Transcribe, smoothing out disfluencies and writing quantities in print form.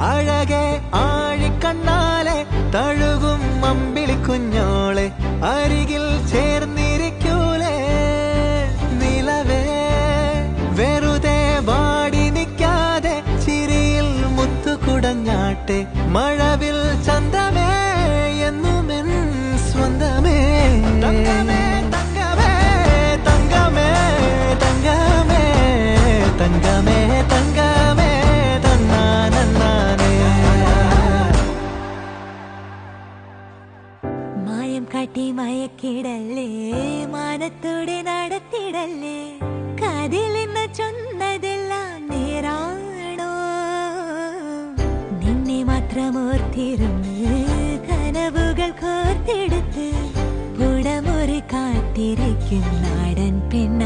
അഴകെ ആഴിക്കണ്ണാലെ തഴുകും അമ്പിളി കുഞ്ഞോളെ അരികിൽ ചേർന്നിരിക്കൂലേ നിലവേ വെറുതെ വാടി നിൽക്കാതെ ചിരിയിൽ മുത്തുകുടഞ്ഞാട്ടെ മഴവിൽ ചന്തമേ എന്നുമെൻ സ്വന്തമേ തങ്കമേ തങ്കമേ തങ്കമേ തങ്കമേ തങ്കമേ തങ്കമേ തന്നാനേ മായം കാട്ടി മയക്കിടല്ലേ മാനത്തോടെ നടത്തിടല്ലേ കാതിലെന്ന് ചൊന്നതെല്ലാം നേരാണോ നിന്നെ മാത്രം ഓർത്തിരുന്ന് കനവുകൾ കോർത്തെടുത്ത് പുടമുറി കാത്തിരിക്കും നാടൻ പെണ്ണ